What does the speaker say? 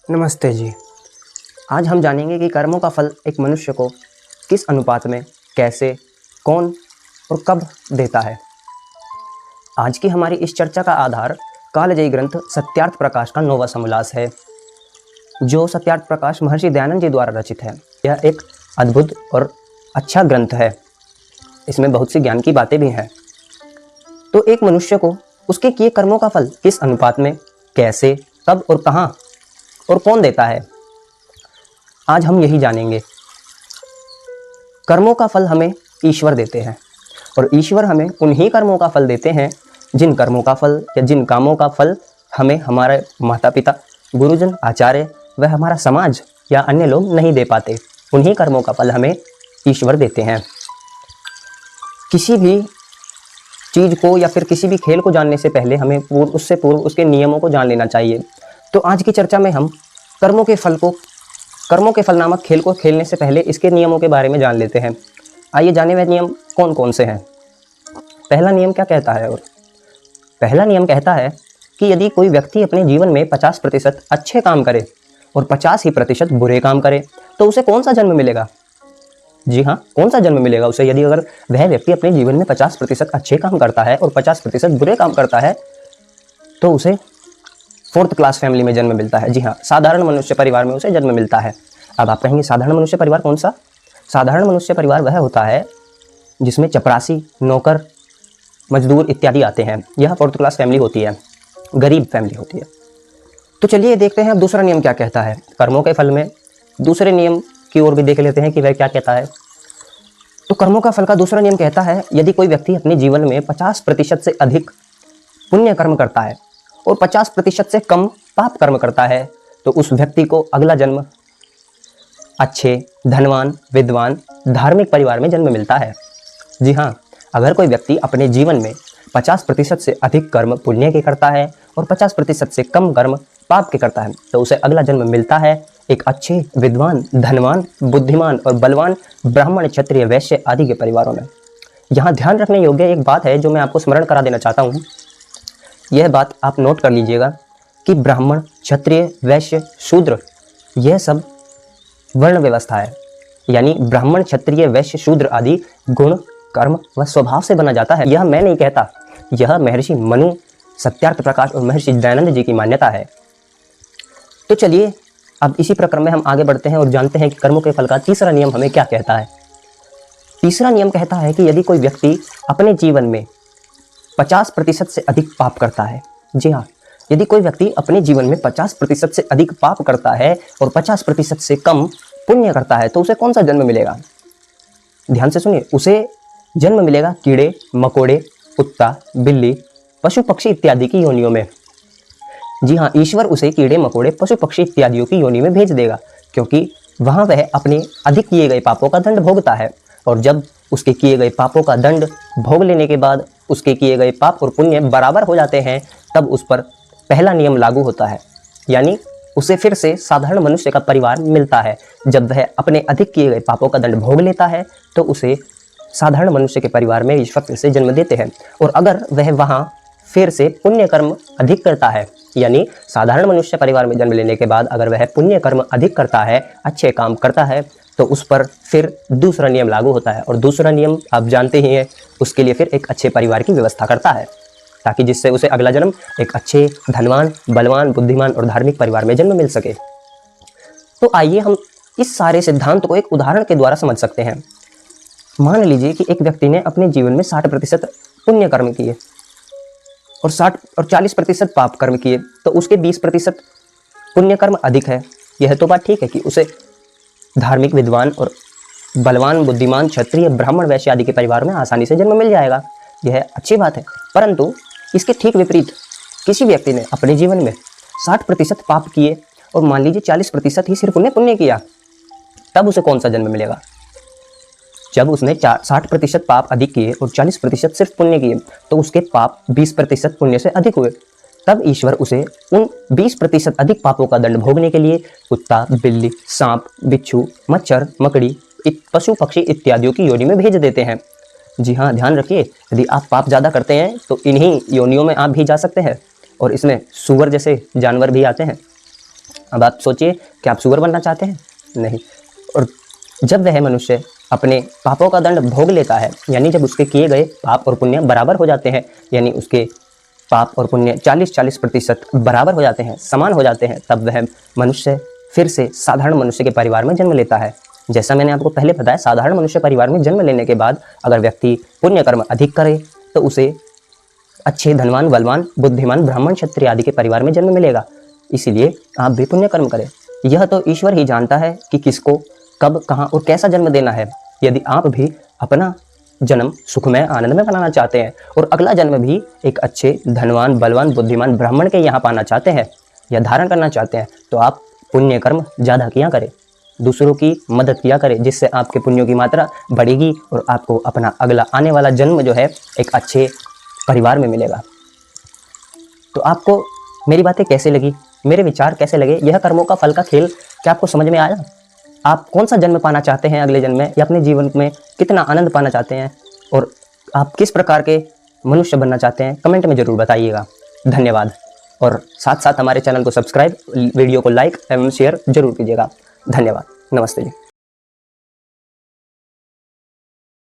नमस्ते जी। आज हम जानेंगे कि कर्मों का फल एक मनुष्य को किस अनुपात में, कैसे, कौन और कब देता है। आज की हमारी इस चर्चा का आधार कालजयी ग्रंथ सत्यार्थ प्रकाश का 9वां समोल्लास है, जो सत्यार्थ प्रकाश महर्षि दयानंद जी द्वारा रचित है। यह एक अद्भुत और अच्छा ग्रंथ है। इसमें बहुत सी ज्ञान की बातें भी हैं। तो एक मनुष्य को उसके किए कर्मों का फल किस अनुपात में, कैसे, कब और कहाँ और कौन देता है, आज हम यही जानेंगे। कर्मों का फल हमें ईश्वर देते हैं और ईश्वर हमें उन्हीं कर्मों का फल देते हैं जिन कर्मों का फल या जिन कामों का फल हमें हमारे माता पिता, गुरुजन, आचार्य व हमारा समाज या अन्य लोग नहीं दे पाते। उन्हीं कर्मों का फल हमें ईश्वर देते हैं। किसी भी चीज़ को या फिर किसी भी खेल को जानने से पहले हमें उससे पूर्व उसके नियमों को जान लेना चाहिए। तो आज की चर्चा में हम कर्मों के फल नामक खेल को खेलने से पहले इसके नियमों के बारे में जान लेते हैं। आइए जाने वे नियम कौन कौन से हैं। पहला नियम क्या कहता है? और पहला नियम कहता है कि यदि कोई व्यक्ति अपने जीवन में 50% अच्छे काम करे और 50% बुरे काम करे तो उसे कौन सा जन्म मिलेगा? जी हाँ, कौन सा जन्म मिलेगा उसे? यदि अगर वह व्यक्ति अपने जीवन में 50% अच्छे काम करता है और 50% बुरे काम करता है तो उसे 4th क्लास फैमिली में जन्म मिलता है। जी हाँ, साधारण मनुष्य परिवार में उसे जन्म मिलता है। अब आप कहेंगे साधारण मनुष्य परिवार कौन सा? साधारण मनुष्य परिवार वह होता है जिसमें चपरासी, नौकर, मजदूर इत्यादि आते हैं। यह 4th क्लास फैमिली होती है, गरीब फैमिली होती है। तो चलिए देखते हैं अब दूसरा नियम क्या कहता है। कर्मों के फल में दूसरे नियम की ओर भी देख लेते हैं कि वह क्या कहता है। तो कर्मों का फल का दूसरा नियम कहता है यदि कोई व्यक्ति अपने जीवन में 50% से अधिक पुण्य कर्म करता है और 50% से कम पाप कर्म करता है तो उस व्यक्ति को अगला जन्म अच्छे, धनवान, विद्वान, धार्मिक परिवार में जन्म मिलता है। जी हाँ, अगर कोई व्यक्ति अपने जीवन में 50% से अधिक कर्म पुण्य के करता है और 50% से कम कर्म पाप के करता है तो उसे अगला जन्म मिलता है एक अच्छे, विद्वान, धनवान, बुद्धिमान और बलवान ब्राह्मण, क्षत्रिय, वैश्य आदि के परिवारों में। यहाँ ध्यान रखने योग्य एक बात है जो मैं आपको स्मरण करा देना चाहता हूँ। यह बात आप नोट कर लीजिएगा कि ब्राह्मण, क्षत्रिय, वैश्य, शूद्र यह सब वर्ण व्यवस्था है। यानी ब्राह्मण, क्षत्रिय, वैश्य, शूद्र आदि गुण, कर्म व स्वभाव से बना जाता है। यह मैं नहीं कहता, यह महर्षि मनु, सत्यार्थ प्रकाश और महर्षि दयानंद जी की मान्यता है। तो चलिए अब इसी प्रक्रम में हम आगे बढ़ते हैं और जानते हैं कि कर्मों के फल का तीसरा नियम हमें क्या कहता है। तीसरा नियम कहता है कि यदि कोई व्यक्ति अपने जीवन में 50% से अधिक पाप करता है, जी हाँ, यदि कोई व्यक्ति अपने जीवन में 50% से अधिक पाप करता है और 50% से कम पुण्य करता है तो उसे कौन सा जन्म मिलेगा? ध्यान से सुनिए, उसे जन्म मिलेगा कीड़े, मकोड़े, कुत्ता, बिल्ली, पशु पक्षी इत्यादि की योनियों में। जी हाँ, ईश्वर उसे कीड़े, मकोड़े, पशु पक्षी इत्यादियों की योनि में भेज देगा क्योंकि वहाँ वह अपने अधिक किए गए पापों का दंड भोगता है। और जब उसके किए गए पापों का दंड भोग लेने के बाद उसके किए गए पाप और पुण्य बराबर हो जाते हैं तब उस पर पहला नियम लागू होता है। यानी उसे फिर से साधारण मनुष्य का परिवार मिलता है। जब वह अपने अधिक किए गए पापों का दंड भोग लेता है तो उसे साधारण मनुष्य के परिवार में ईश्वर फिर से जन्म देते हैं। और अगर वह वहाँ फिर से पुण्य कर्म अधिक करता है, यानी साधारण मनुष्य परिवार में जन्म लेने के बाद अगर वह पुण्य कर्म अधिक करता है, अच्छे काम करता है तो उस पर फिर दूसरा नियम लागू होता है। और दूसरा नियम आप जानते ही हैं, उसके लिए फिर एक अच्छे परिवार की व्यवस्था करता है ताकि जिससे उसे अगला जन्म एक अच्छे, धनवान, बलवान, बुद्धिमान और धार्मिक परिवार में जन्म मिल सके। तो आइए हम इस सारे सिद्धांत को एक उदाहरण के द्वारा समझ सकते हैं। मान लीजिए कि एक व्यक्ति ने अपने जीवन में 60% पुण्य कर्म किए और 40% पाप कर्म किए तो उसके 20% पुण्य कर्म अधिक है। यह तो बात ठीक है कि उसे धार्मिक, विद्वान और बलवान, बुद्धिमान, क्षत्रिय, ब्राह्मण, वैश्य आदि के परिवार में आसानी से जन्म मिल जाएगा। यह अच्छी बात है। परंतु इसके ठीक विपरीत किसी व्यक्ति ने अपने जीवन में 60% पाप किए और मान लीजिए 40% ही सिर्फ उन्हें पुण्य किया, तब उसे कौन सा जन्म मिलेगा? जब उसने 60% पाप अधिक किए और 40% सिर्फ पुण्य किए तो उसके पाप 20% पुण्य से अधिक हुए। तब ईश्वर उसे उन 20% अधिक पापों का दंड भोगने के लिए कुत्ता, बिल्ली, सांप, बिच्छू, मच्छर, मकड़ी, पशु पक्षी इत्यादियों की योनि में भेज देते हैं। जी हाँ, ध्यान रखिए, यदि आप पाप ज़्यादा करते हैं तो इन्हीं योनियों में आप भी जा सकते हैं और इसमें सूअर जैसे जानवर भी आते हैं। अब आप सोचिए कि आप सुअर बनना चाहते हैं? नहीं। और जब वह मनुष्य अपने पापों का दंड भोग लेता है, यानी जब उसके किए गए पाप और पुण्य बराबर हो जाते हैं, यानी उसके पाप और पुण्य 40-40% बराबर हो जाते हैं, समान हो जाते हैं, तब वह मनुष्य फिर से साधारण मनुष्य के परिवार में जन्म लेता है। जैसा मैंने आपको पहले बताया, साधारण मनुष्य परिवार में जन्म लेने के बाद अगर व्यक्ति पुण्य कर्म अधिक करे तो उसे अच्छे, धनवान, बलवान, बुद्धिमान, ब्राह्मण, क्षत्रिय आदि के परिवार में जन्म मिलेगा। इसीलिए आप भी पुण्य कर्म करें। यह तो ईश्वर ही जानता है कि किसको कब, कहाँ और कैसा जन्म देना है। यदि आप भी अपना जन्म सुखमय, आनंदमय बनाना चाहते हैं और अगला जन्म भी एक अच्छे, धनवान, बलवान, बुद्धिमान ब्राह्मण के यहाँ पाना चाहते हैं या धारण करना चाहते हैं, तो आप पुण्य कर्म ज़्यादा किया करें, दूसरों की मदद किया करें, जिससे आपके पुण्यों की मात्रा बढ़ेगी और आपको अपना अगला आने वाला जन्म जो है एक अच्छे परिवार में मिलेगा। तो आपको मेरी बातें कैसे लगी, मेरे विचार कैसे लगे, यह कर्मों का फल का खेल क्या आपको समझ में आया? आप कौन सा जन्म पाना चाहते हैं अगले जन्म में, या अपने जीवन में कितना आनंद पाना चाहते हैं, और आप किस प्रकार के मनुष्य बनना चाहते हैं, कमेंट में ज़रूर बताइएगा। धन्यवाद। और साथ साथ हमारे चैनल को सब्सक्राइब, वीडियो को लाइक एवं शेयर जरूर कीजिएगा। धन्यवाद। नमस्ते जी।